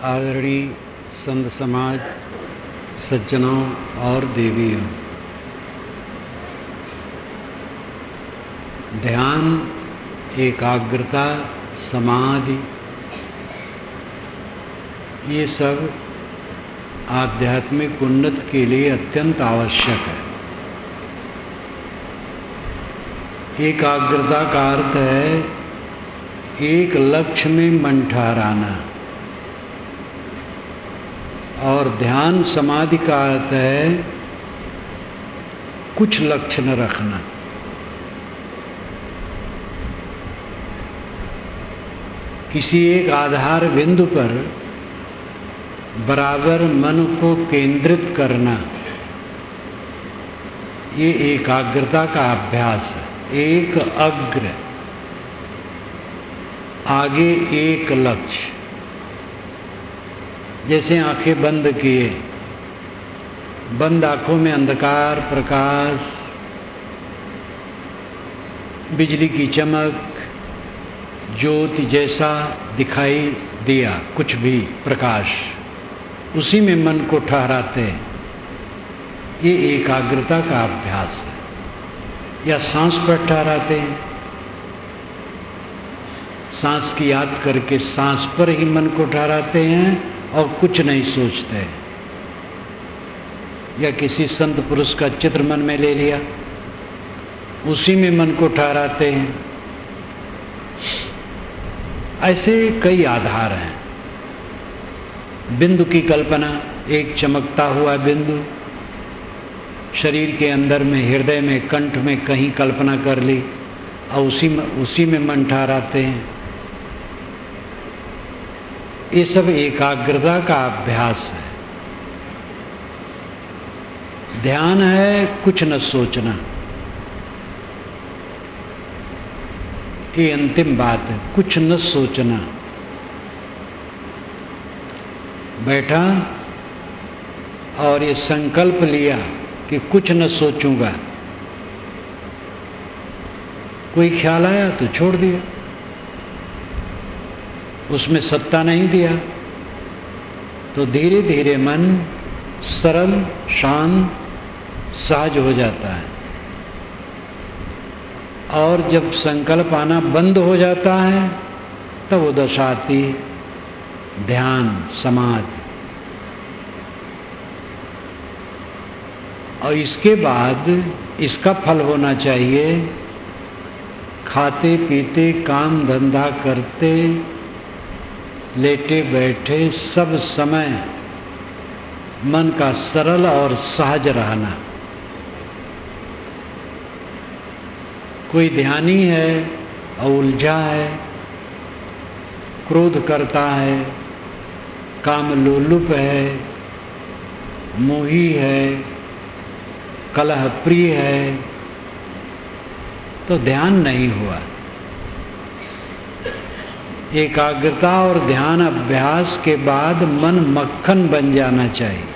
आदरणीय संत समाज, सज्जनों और देवियों, ध्यान, एकाग्रता, समाधि, ये सब आध्यात्मिक उन्नति के लिए अत्यंत आवश्यक है। एकाग्रता का अर्थ है एक लक्ष्य में मन ठहराना, और ध्यान समाधि का अर्थ है कुछ लक्ष्य न रखना। किसी एक आधार बिंदु पर बराबर मन को केंद्रित करना, ये एकाग्रता का अभ्यास है। एक अग्र, आगे एक लक्ष्य। जैसे आंखें बंद किए, बंद आंखों में अंधकार, प्रकाश, बिजली की चमक, ज्योति जैसा दिखाई दिया, कुछ भी प्रकाश, उसी में मन को ठहराते हैं। ये एकाग्रता का अभ्यास है। या सांस पर ठहराते हैं, सांस की याद करके सांस पर ही मन को ठहराते हैं और कुछ नहीं सोचते हैं। या किसी संत पुरुष का चित्र मन में ले लिया, उसी में मन को ठहराते हैं। ऐसे कई आधार हैं। बिंदु की कल्पना, एक चमकता हुआ बिंदु, शरीर के अंदर में, हृदय में, कंठ में कहीं कल्पना कर ली और उसी में मन ठहराते हैं। ये सब एकाग्रता का अभ्यास है। ध्यान है कुछ न सोचना। ये अंतिम बात है, कुछ न सोचना। बैठा और ये संकल्प लिया कि कुछ न सोचूंगा। कोई ख्याल आया तो छोड़ दिया, उसमें सत्ता नहीं दिया, तो धीरे धीरे मन सरल, शांत, सहज हो जाता है। और जब संकल्प आना बंद हो जाता है, तब वो दशा आती ध्यान, समाधि। और इसके बाद इसका फल होना चाहिए, खाते पीते, काम धंधा करते, लेटे बैठे सब समय मन का सरल और सहज रहना। कोई ध्यानी है और उलझा है, क्रोध करता है, काम लोलुप है, मोही है, कलह प्रिय है, तो ध्यान नहीं हुआ। एकाग्रता और ध्यान अभ्यास के बाद मन मक्खन बन जाना चाहिए।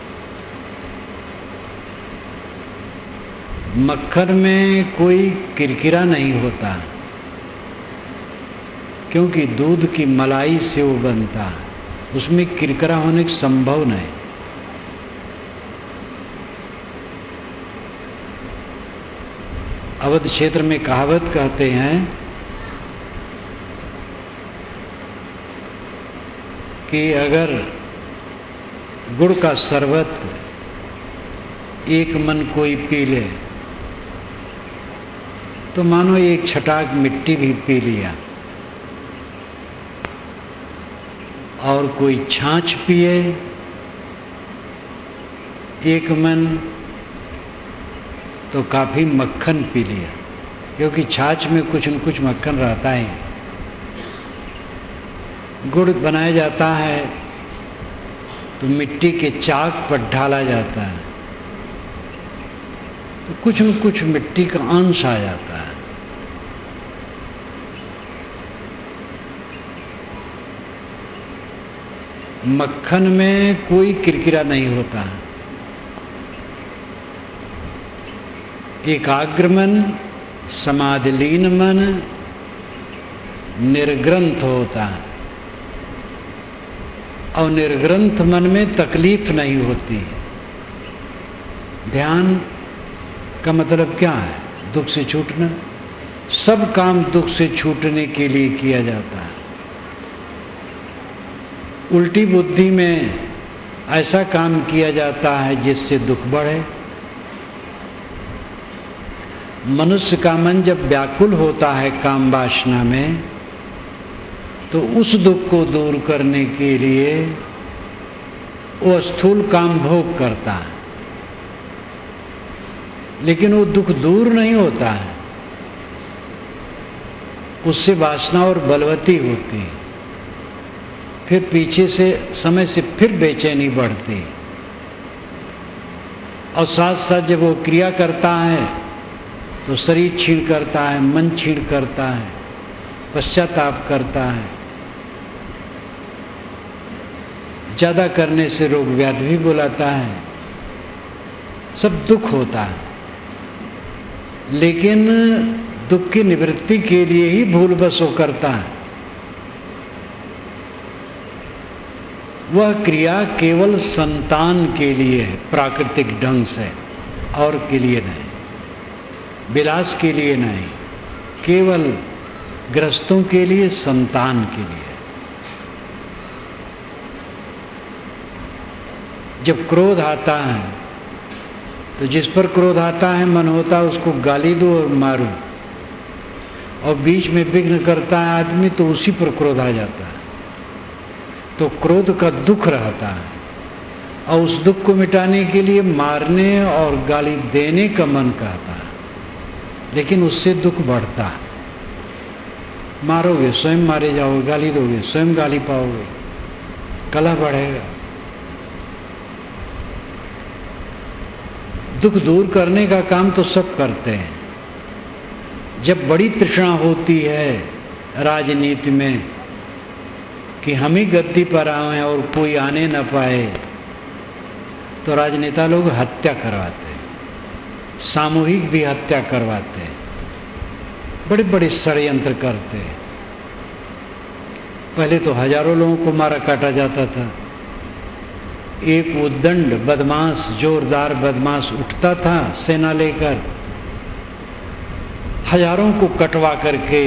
मक्खन में कोई किरकिरा नहीं होता, क्योंकि दूध की मलाई से वो बनता है, उसमें किरकिरा होने की संभव नहीं। अवध क्षेत्र में कहावत कहते हैं कि अगर गुड़ का शरबत एक मन कोई पी ले, तो मानो एक छटाक मिट्टी भी पी लिया। और कोई छाछ पिए एक मन, तो काफ़ी मक्खन पी लिया, क्योंकि छाछ में कुछ न कुछ मक्खन रहता है। गुड़ बनाया जाता है तो मिट्टी के चाक पर ढाला जाता है, तो कुछ न कुछ मिट्टी का अंश आ जाता है। मक्खन में कोई किरकिरा नहीं होता है। एकाग्र मन, समाधिलीन मन निर्ग्रंथ होता है और निर्ग्रंथ मन में तकलीफ नहीं होती। ध्यान का मतलब क्या है? दुख से छूटना। सब काम दुख से छूटने के लिए किया जाता है। उल्टी बुद्धि में ऐसा काम किया जाता है जिससे दुख बढ़े। मनुष्य का मन जब व्याकुल होता है काम वासना में, तो उस दुख को दूर करने के लिए वो स्थूल काम भोग करता है, लेकिन वो दुख दूर नहीं होता है। उससे वासना और बलवती होती है, फिर पीछे से समय से फिर बेचैनी बढ़ती, और साथ साथ जब वो क्रिया करता है तो शरीर क्षीण करता है, मन क्षीण करता है, पश्चाताप करता है। ज़्यादा करने से रोग व्याधि भी बुलाता है, सब दुख होता है। लेकिन दुख की निवृत्ति के लिए ही भूलवश वो करता है। वह क्रिया केवल संतान के लिए है, प्राकृतिक ढंग से, और के लिए नहीं, विलास के लिए नहीं, केवल गृहस्थों के लिए, संतान के लिए। जब क्रोध आता है तो जिस पर क्रोध आता है मन होता है उसको गाली दो और मारो, और बीच में विघ्न करता है आदमी तो उसी पर क्रोध आ जाता है। तो क्रोध का दुख रहता है, और उस दुख को मिटाने के लिए मारने और गाली देने का मन कहता है, लेकिन उससे दुख बढ़ता है। मारोगे स्वयं मारे जाओगे, गाली दोगे स्वयं गाली पाओगे, कलह बढ़ेगा। दुख दूर करने का काम तो सब करते हैं। जब बड़ी तृष्णा होती है राजनीति में कि हम ही गद्दी पर आए और कोई आने न पाए, तो राजनेता लोग हत्या करवाते हैं, सामूहिक भी हत्या करवाते हैं, बड़े बड़े षड्यंत्र करते हैं। पहले तो हजारों लोगों को मारा काटा जाता था। एक उद्दंड बदमाश, जोरदार बदमाश उठता था सेना लेकर, हजारों को कटवा करके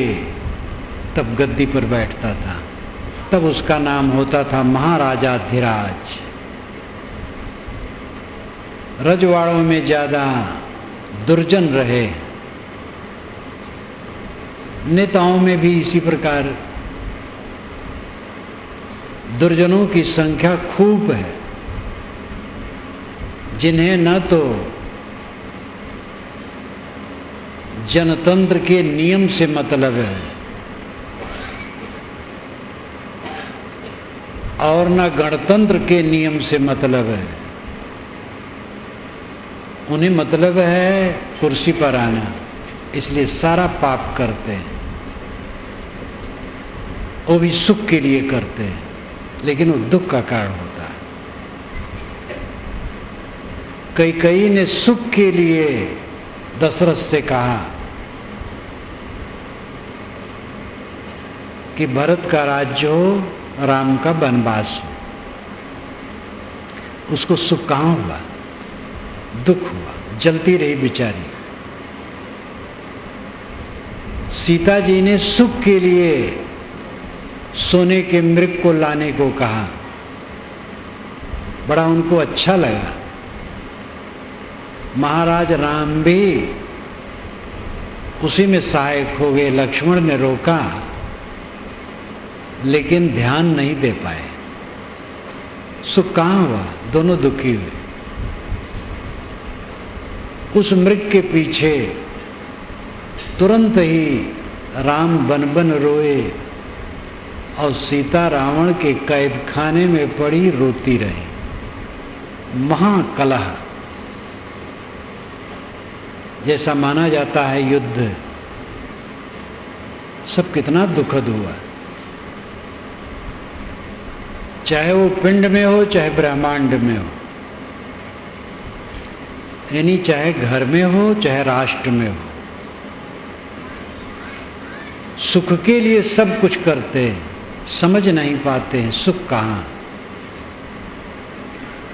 तब गद्दी पर बैठता था। तब उसका नाम होता था महाराजाधिराज। रजवाड़ों में ज़्यादा दुर्जन रहे, नेताओं में भी इसी प्रकार दुर्जनों की संख्या खूब है, जिन्हें न तो जनतंत्र के नियम से मतलब है और न गणतंत्र के नियम से मतलब है। उन्हें मतलब है कुर्सी पर आना, इसलिए सारा पाप करते हैं। वो भी सुख के लिए करते हैं, लेकिन वो दुख का कारण होता है। कैकेयी ने सुख के लिए दशरथ से कहा कि भरत का राज्य हो, राम का वनवास हो। उसको सुख कहाँ हुआ? दुख हुआ, जलती रही बेचारी। सीता जी ने सुख के लिए सोने के मृग को लाने को कहा, बड़ा उनको अच्छा लगा। महाराज राम भी उसी में सहायक हो गए। लक्ष्मण ने रोका, लेकिन ध्यान नहीं दे पाए। सुख कहाँ हुआ? दोनों दुखी हुए। उस मृग के पीछे तुरंत ही राम बन बन रोए और सीता रावण के कैद खाने में पड़ी रोती रही। महाकलह जैसा माना जाता है युद्ध, सब कितना दुखद हुआ। चाहे वो पिंड में हो, चाहे ब्रह्मांड में हो, यानी चाहे घर में हो, चाहे राष्ट्र में हो, सुख के लिए सब कुछ करते हैं, समझ नहीं पाते हैं सुख कहाँ।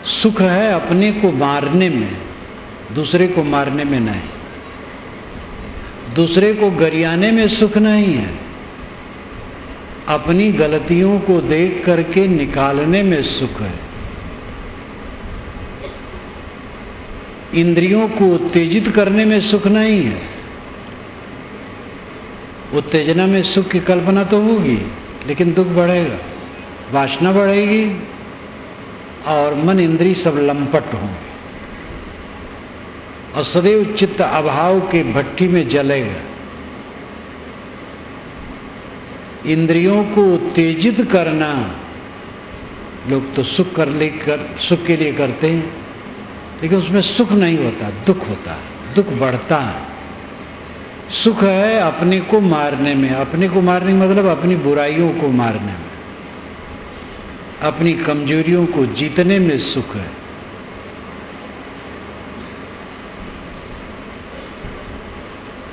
सुख है अपने को मारने में, दूसरे को मारने में नहीं। दूसरे को गरियाने में सुख नहीं है, अपनी गलतियों को देख करके निकालने में सुख है। इंद्रियों को उत्तेजित करने में सुख नहीं है। उत्तेजना में सुख की कल्पना तो होगी, लेकिन दुख बढ़ेगा, वासना बढ़ेगी और मन इंद्रिय सब लंपट होंगे और सदैव चित्त अभाव के भट्टी में जलेगा। इंद्रियों को उत्तेजित करना लोग तो सुख के लिए करते हैं, लेकिन उसमें सुख नहीं होता, दुख होता है, दुख बढ़ता है। सुख है अपने को मारने में। अपने को मारने का मतलब अपनी बुराइयों को मारने में, अपनी कमजोरियों को जीतने में सुख है।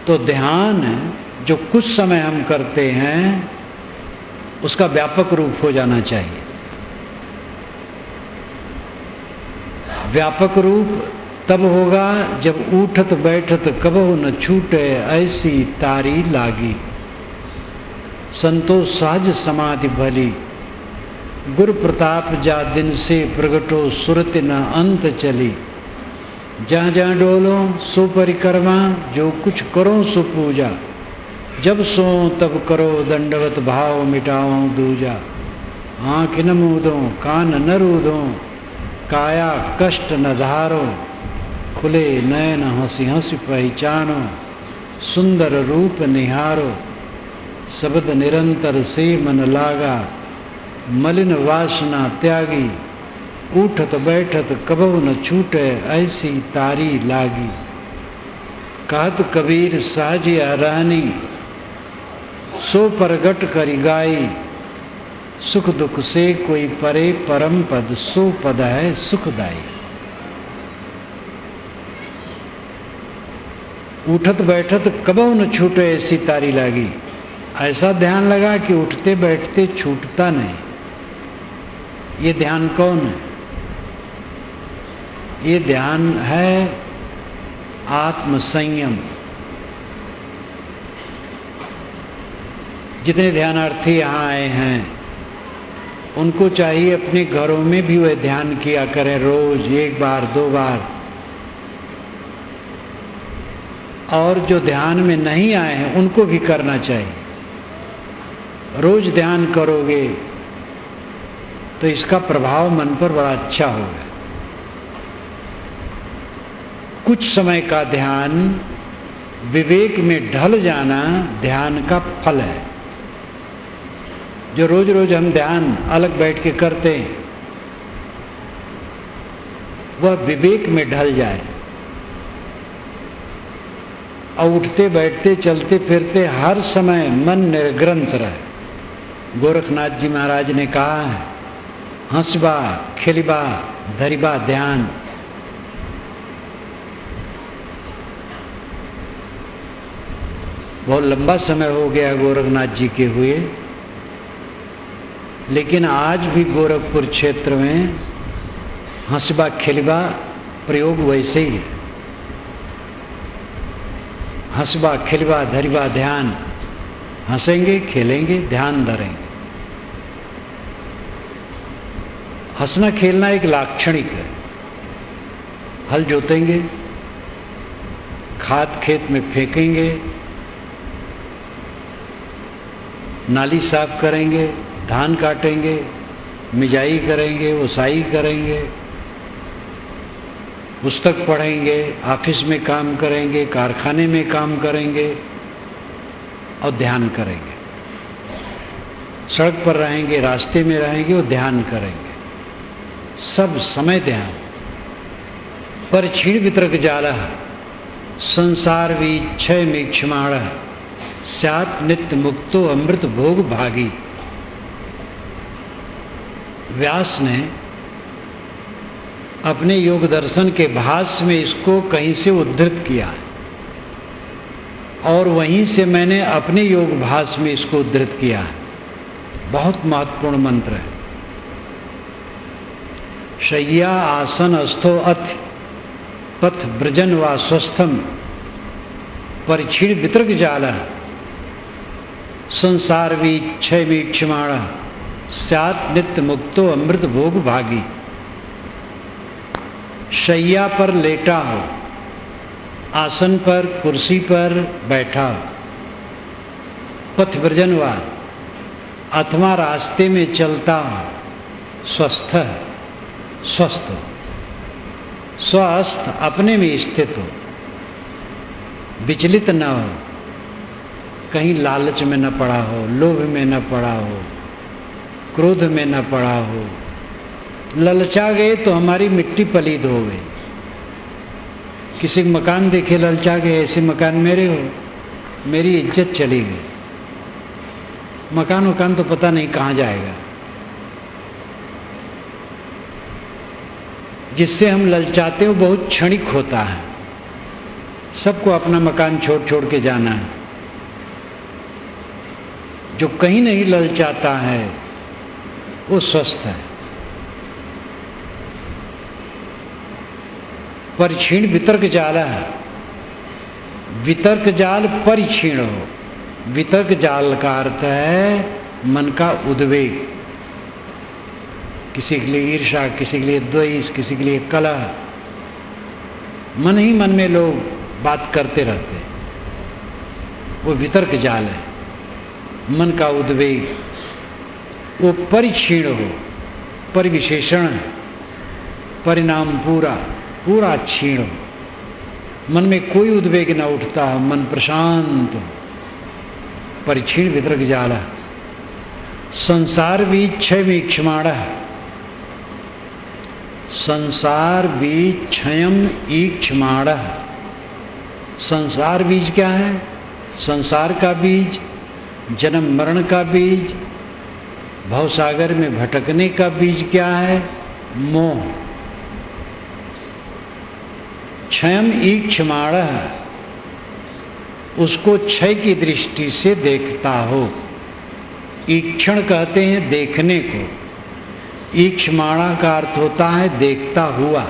तो ध्यान जो कुछ समय हम करते हैं उसका व्यापक रूप हो जाना चाहिए। व्यापक रूप तब होगा जब उठत बैठत कबहु न छूटे ऐसी तारी लागी। संतोष सहज समाधि भली, गुरु प्रताप जा दिन से प्रगटो सुरत न अंत चली। जहाँ जहाँ डोलो सो परिक्रमा, जो कुछ करो सो पूजा। जब सो तब करो दंडवत भाव मिटाओ दूजा। आँख न मूदो कान न रूदो, काया कष्ट न धारो। खुले नयन हंसी हंसी पहचानो, सुंदर रूप निहारो। शब्द निरंतर से मन लागा, मलिन वासना त्यागी। उठत बैठत कबहु न छूटे ऐसी तारी लागी। कहत कबीर साजिया रहनी, सो परगट करी गाई। सुख दुख से कोई परे परम पद, सो पद है सुखदाई। उठत बैठत कबहु न छूटे ऐसी तारी लागी। ऐसा ध्यान लगा कि उठते बैठते छूटता नहीं। ये ध्यान कौन है? ये ध्यान है आत्म संयम। जितने ध्यानार्थी यहाँ आए हैं उनको चाहिए अपने घरों में भी वह ध्यान किया करें, रोज 1 बार 2 बार। और जो ध्यान में नहीं आए हैं उनको भी करना चाहिए। रोज ध्यान करोगे तो इसका प्रभाव मन पर बड़ा अच्छा होगा। कुछ समय का ध्यान, विवेक में ढल जाना ध्यान का फल है। जो रोज रोज हम ध्यान अलग बैठ के करते हैं वह विवेक में ढल जाए और उठते बैठते चलते फिरते हर समय मन निर्ग्रंथ रहे। गोरखनाथ जी महाराज ने कहा है, हंसबा खिलबा धरिबा ध्यान। बहुत लंबा समय हो गया गोरखनाथ जी के हुए, लेकिन आज भी गोरखपुर क्षेत्र में हंसबा खिलबा प्रयोग वैसे ही है। हंसबा खिलबा धरिबा ध्यान, हंसेंगे खेलेंगे ध्यान धरेंगे। हंसना खेलना एक लाक्षणिक है। हल जोतेंगे, खाद खेत में फेंकेंगे, नाली साफ करेंगे, धान काटेंगे, मिजाई करेंगे, ओसाई करेंगे, पुस्तक पढ़ेंगे, ऑफिस में काम करेंगे, कारखाने में काम करेंगे और ध्यान करेंगे। सड़क पर रहेंगे, रास्ते में रहेंगे और ध्यान करेंगे। सब समय ध्यान। पर क्षीण वितरक जाला संसार विक्षय में क्षमाण स्यात् नित्य मुक्तो अमृत भोग भागी। व्यास ने अपने योग दर्शन के भाष्य में इसको कहीं से उद्धृत किया और वहीं से मैंने अपने योग भाष्य में इसको उद्धृत किया है। बहुत महत्वपूर्ण मंत्र है। शय्या आसन अस्थो अथ पथ ब्रजन व स्वस्थम परिक्षीण वितर्क जाल संसार वीक्षय वीक्षमाण स्यात् नित्य मुक्तो अमृत भोग भागी। शैया पर लेटा हो, आसन पर कुर्सी पर बैठा हो, पथ ब्रजन व अथवा रास्ते में चलता हो, स्वस्थ स्वस्थ हो, स्वस्थ अपने में स्थित हो, विचलित न हो, कहीं लालच में न पड़ा हो, लोभ में न पड़ा हो, क्रोध में न पड़ा हो। ललचा गए तो हमारी मिट्टी पलीद हो गई। किसी मकान देखे ललचा गए, ऐसे मकान मेरे हो, मेरी इज्जत चली गई। मकान तो पता नहीं कहाँ जाएगा। जिससे हम ललचाते हो बहुत क्षणिक होता है। सबको अपना मकान छोड़ छोड़ के जाना है। जो कहीं नहीं ललचाता है वो स्वस्थ है। परिक्षीण वितर्क जाल है। वितर्क जाल परिक्षीण हो। वितर्क जाल का अर्थ है मन का उद्वेग। किसी के लिए ईर्ष्या, किसी के लिए द्वेष, किसी के लिए कलह। मन ही मन में लोग बात करते रहते हैं, वो वितर्क जाल है। मन का उद्वेग वो परिक्षीण हो, परिविशेषण है, परिणाम पूरा पूरा क्षीण हो। मन में कोई उद्वेग न उठता हो, मन प्रशांत हो। परिक्षीण वितर्क जाल। संसार वीक्षय वीक्षमाण। संसार वीक्षयम ईक्षमाण। संसार बीज क्या है? संसार का बीज, जन्म मरण का बीज, भवसागर में भटकने का बीज क्या है? मोह। क्षयम ईक्षमाण, उसको क्षय की दृष्टि से देखता हो। ईक्षण कहते हैं देखने को। ईक्षमाणा का अर्थ होता है देखता हुआ।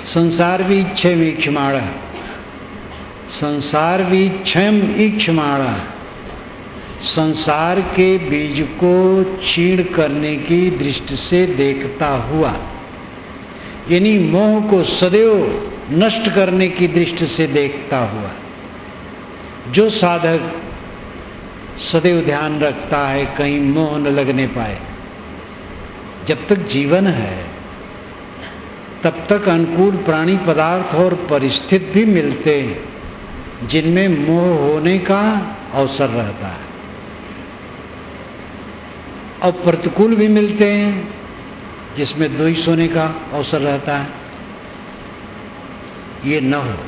संसार वीक्षय वीक्षमाण। संसार वीक्षयम ईक्षमाण। संसार के बीज को क्षीण करने की दृष्टि से देखता हुआ, यानी मोह को सदैव नष्ट करने की दृष्टि से देखता हुआ। जो साधक सदैव ध्यान रखता है कहीं मोह न लगने पाए। जब तक जीवन है तब तक अनुकूल प्राणी पदार्थ और परिस्थिति भी मिलते हैं जिनमें मोह होने का अवसर रहता है, और प्रतिकूल भी मिलते हैं जिसमें द्वेष होने का अवसर रहता है। ये न हो।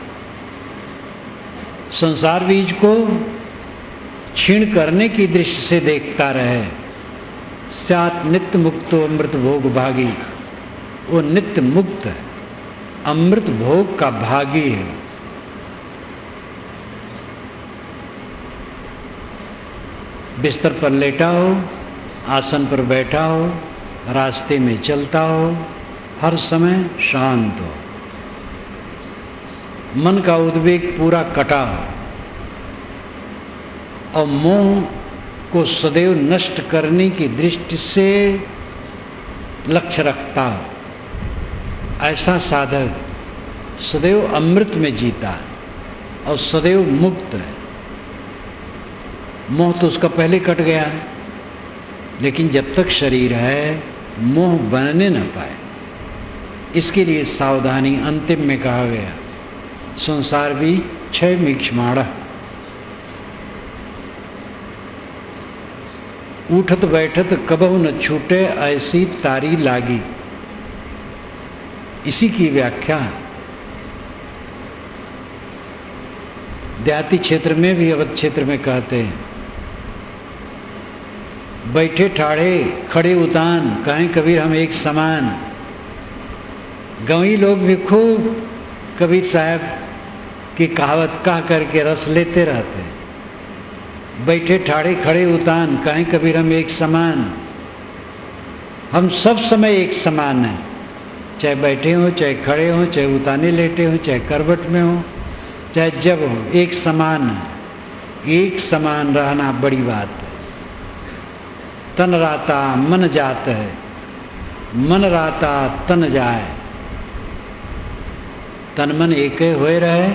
संसार बीज को क्षीण करने की दृष्टि से देखता रहे। स्यात् नित्य मुक्तो अमृत भोग भागी। वो नित्य मुक्त है, अमृत भोग का भागी है। बिस्तर पर लेटा हो, आसन पर बैठा हो, रास्ते में चलता हो, हर समय शांत हो, मन का उद्वेग पूरा कटा हो और मोह को सदैव नष्ट करने की दृष्टि से लक्ष्य रखता हो। ऐसा साधक सदैव अमृत में जीता है और सदैव मुक्त है। मोह तो उसका पहले कट गया है, लेकिन जब तक शरीर है मोह बनने न पाए। इसके लिए सावधानी अंतिम में कहा गया, संसार भी क्षय वीक्षमाण। उठत बैठत कबहु न छूटे ऐसी तारी लागी। इसी की व्याख्या देहाती क्षेत्र में भी अवध क्षेत्र में कहते हैं, बैठे ठाड़े खड़े उतान कहें कबीर हम एक समान। गंवी लोग भी खूब कबीर साहब की कहावत कह करके रस लेते रहते हैं। बैठे ठाड़े खड़े उतान कहें कबीर हम एक समान। हम सब समय एक समान हैं, चाहे बैठे हों, चाहे खड़े हों, चाहे उताने लेटे हों, चाहे करवट में हों, चाहे जब हो, एक समान है। एक समान रहना बड़ी बात है। तन राता मन जात है, मन राता तन जाए। तन मन एक होए रहे,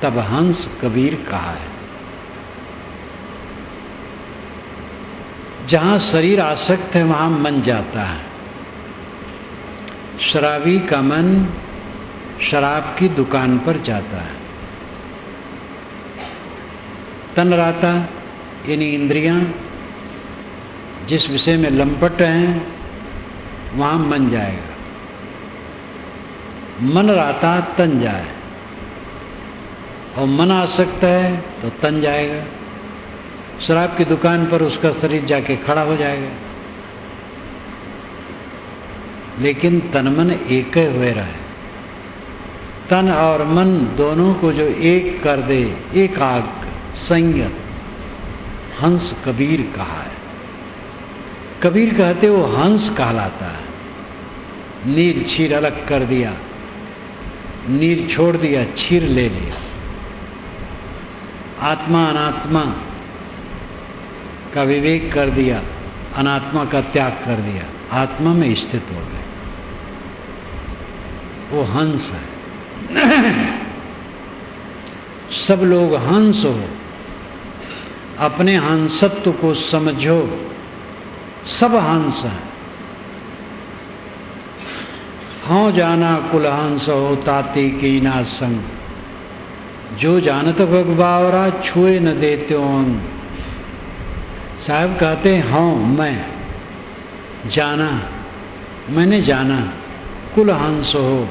तब हंस कबीर कहा है। जहाँ शरीर आसक्त है वहाँ मन जाता है। शराबी का मन शराब की दुकान पर जाता है। तन राता यानी इंद्रियां जिस विषय में लंपट हैं वहाँ मन जाएगा। मन राता तन जाए, और मन आसक्त है तो तन जाएगा। शराब की दुकान पर उसका शरीर जाके खड़ा हो जाएगा। लेकिन तन मन एक हुए रहे। तन और मन दोनों को जो एक कर दे, एकाग्र संयत, हंस कबीर कहा है। कबीर कहते वो हंस कहलाता है। नीर छीर अलग कर दिया, नीर छोड़ दिया, छीर ले लिया। आत्मा अनात्मा का विवेक कर दिया, अनात्मा का त्याग कर दिया, आत्मा में स्थित हो गए। वो हंस है। सब लोग हंस हो, अपने हंसत्व को समझो। सब हंस हैं। हाँ जाना कुल हंस हो, ताते की ना संग। जो जानत भगवावरा, छुए न देते अंग। साहब कहते हैं हाँ मैं जाना, मैंने जाना, कुल हंस हो,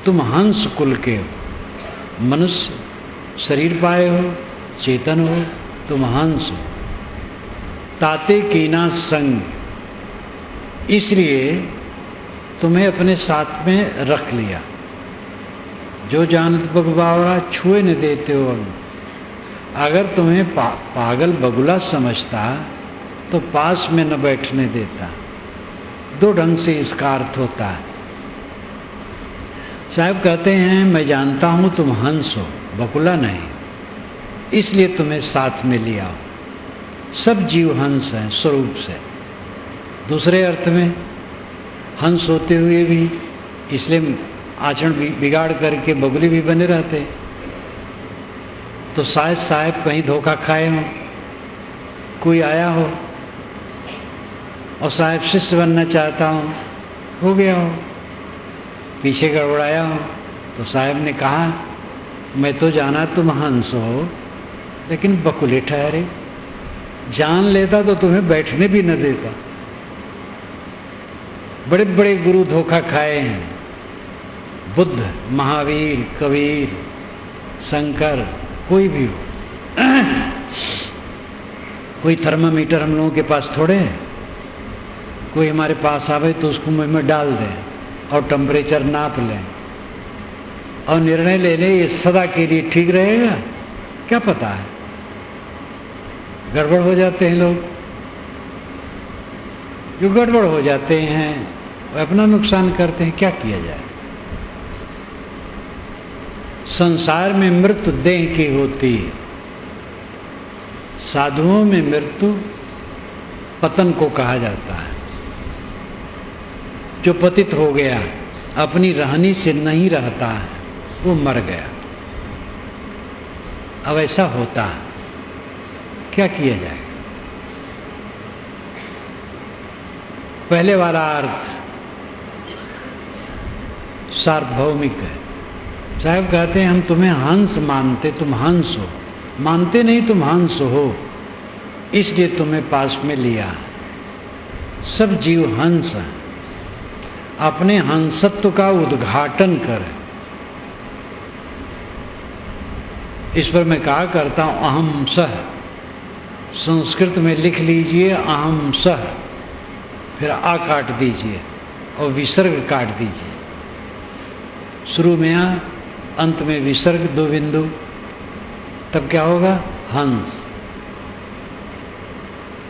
तुम हंस कुल के हो। मनुष्य शरीर पाए हो, चेतन हो, तुम हंस हो। ताते कीना संग, इसलिए तुम्हें अपने साथ में रख लिया। जो जानत बगबावरा, छुए न देते हो अंग। अगर तुम्हें पागल बगुला समझता तो पास में न बैठने देता। दो ढंग से इसका अर्थ होता है। साहब कहते हैं मैं जानता हूँ तुम हंस हो, बगुला नहीं, इसलिए तुम्हें साथ में लिया। सब जीव हंस हैं स्वरूप से। दूसरे अर्थ में हंस होते हुए भी इसलिए आचरण बिगाड़ करके बगुले भी बने रहते। तो शायद साहब कहीं धोखा खाए हो, कोई आया हो और साहब शिष्य बनना चाहता हो गया हो, पीछे गड़बड़ाया हो, तो साहब ने कहा मैं तो जाना तुम हंस हो, लेकिन बकुले ठहरे। जान लेता तो तुम्हें बैठने भी न देता। बड़े बड़े गुरु धोखा खाए हैं। बुद्ध, महावीर, कबीर, शंकर, कोई भी हो। कोई थर्मामीटर हम लोगों के पास थोड़े है। कोई हमारे पास आवे तो उसको मुंह में डाल दें और टेम्परेचर नाप लें और निर्णय ले लें ये सदा के लिए ठीक रहेगा। क्या पता है, गड़बड़ हो जाते हैं लोग। जो गड़बड़ हो जाते हैं वो अपना नुकसान करते हैं। क्या किया जाए। संसार में मृत्यु देह की होती है, साधुओं में मृत्यु पतन को कहा जाता है। जो पतित हो गया, अपनी रहनी से नहीं रहता है, वो मर गया। अब ऐसा होता है, क्या किया जाएगा। पहले वाला अर्थ सार्वभौमिक है। साहब कहते हैं हम तुम्हें हंस मानते, तुम हंस हो। मानते नहीं, तुम हंस हो, इसलिए तुम्हें पास में लिया। सब जीव हंस हैं। अपने हंसत्व का उद्घाटन कर। इस पर मैं कहा करता हूँ अहम सह। संस्कृत में लिख लीजिए अहम सह, फिर आ काट दीजिए और विसर्ग काट दीजिए। शुरू में आ, अंत में विसर्ग, दो बिंदु, तब क्या होगा हंस।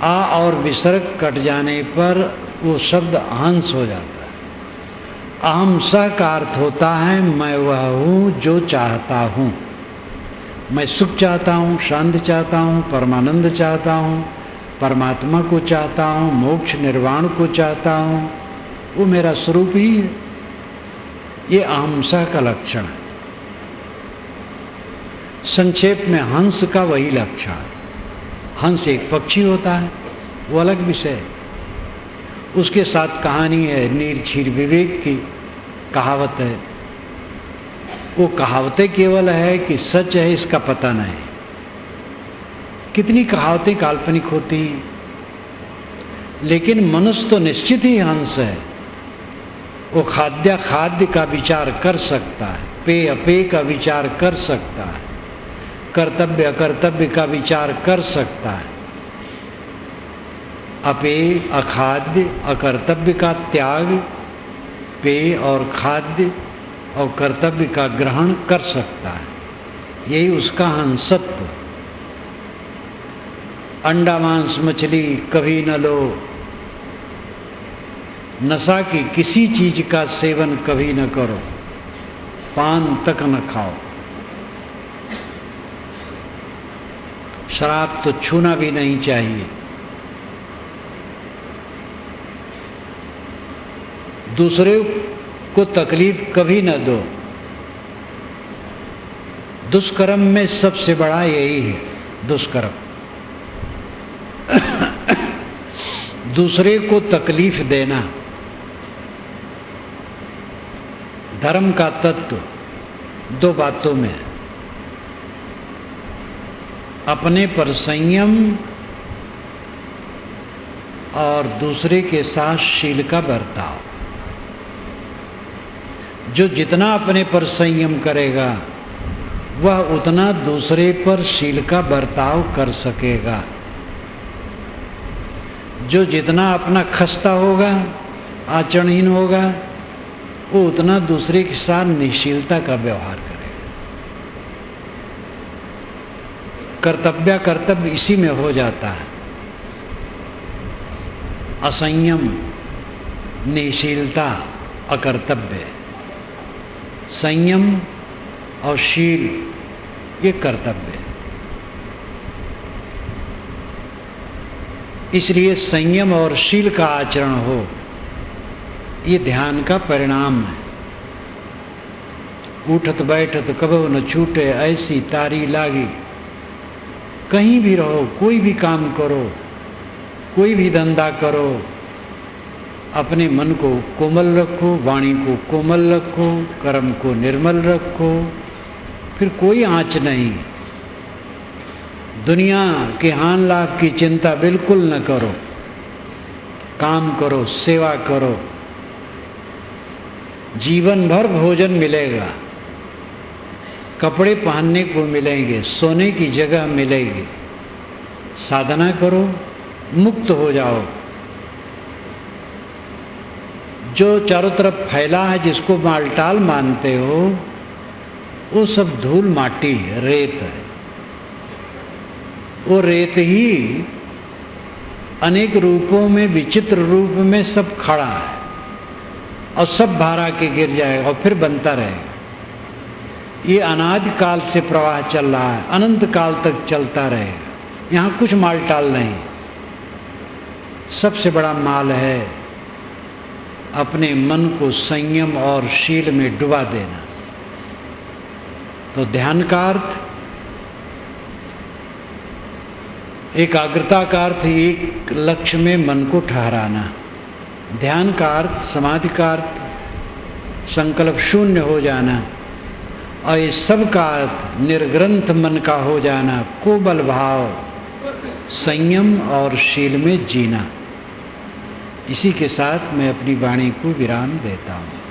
आ और विसर्ग कट जाने पर वो शब्द हंस हो जाता है। अहंसा का अर्थ होता है मैं वह हूँ जो चाहता हूँ। मैं सुख चाहता हूँ, शांति चाहता हूँ, परमानंद चाहता हूँ, परमात्मा को चाहता हूँ, मोक्ष निर्वाण को चाहता हूँ, वो मेरा स्वरूप ही है। ये अहंसा का लक्षण है। संक्षेप में हंस का वही लक्षण है। हंस एक पक्षी होता है, वो अलग विषय है। उसके साथ कहानी है, नीर क्षीर विवेक की कहावत है। वो कहावतें केवल है कि सच है इसका पता नहीं। कितनी कहावतें काल्पनिक होती हैं, लेकिन मनुष्य तो निश्चित ही हंस है। वो खाद्य का विचार कर सकता है, पेय अपेय का विचार कर सकता है, कर्तव्य अकर्तव्य का विचार कर सकता है। अपेय अखाद्य अकर्तव्य का त्याग, पेय और खाद्य और कर्तव्य का ग्रहण कर सकता है। यही उसका हंसत्व। अंडा मांस मछली कभी न लो, नशा की किसी चीज का सेवन कभी न करो, पान तक न खाओ, शराब तो छूना भी नहीं चाहिए, दूसरे को तकलीफ कभी न दो। दुष्कर्म में सबसे बड़ा यही है, दुष्कर्म। दूसरे को तकलीफ देना। धर्म का तत्व दो बातों में है, अपने पर संयम और दूसरे के साथ शील का बर्ताव। जो जितना अपने पर संयम करेगा वह उतना दूसरे पर शील का बर्ताव कर सकेगा। जो जितना अपना खस्ता होगा, आचरणहीन होगा, वो उतना दूसरे के साथ निशीलता का व्यवहार करेगा। कर्तव्य इसी में हो जाता है। असंयम, निशीलता अकर्तव्य, संयम और शील ये कर्तव्य है। इसलिए संयम और शील का आचरण हो, ये ध्यान का परिणाम है। उठत बैठत कबो न छूटे ऐसी तारी लागी। कहीं भी रहो, कोई भी काम करो, कोई भी धंधा करो, अपने मन को कोमल रखो, वाणी को कोमल रखो, कर्म को निर्मल रखो, फिर कोई आँच नहीं। दुनिया के हान लाभ की चिंता बिल्कुल न करो। काम करो, सेवा करो, जीवन भर भोजन मिलेगा, कपड़े पहनने को मिलेंगे, सोने की जगह मिलेगी। साधना करो, मुक्त हो जाओ। जो चारों तरफ फैला है, जिसको मालटाल मानते हो, वो सब धूल माटी है, रेत है। वो रेत ही अनेक रूपों में, विचित्र रूप में सब खड़ा है और सब भारा के गिर जाएगा और फिर बनता रहेगा। ये अनादि काल से प्रवाह चल रहा है, अनंत काल तक चलता रहेगा। यहाँ कुछ मालटाल नहीं। सबसे बड़ा माल है अपने मन को संयम और शील में डुबा देना। तो ध्यान का अर्थ, एकाग्रता का अर्थ एक लक्ष्य में मन को ठहराना। ध्यान का अर्थ, समाधि का अर्थ संकल्प शून्य हो जाना। और ये सब का अर्थ निर्ग्रंथ मन का हो जाना, कोमल भाव, संयम और शील में जीना। इसी के साथ मैं अपनी वाणी को विराम देता हूँ।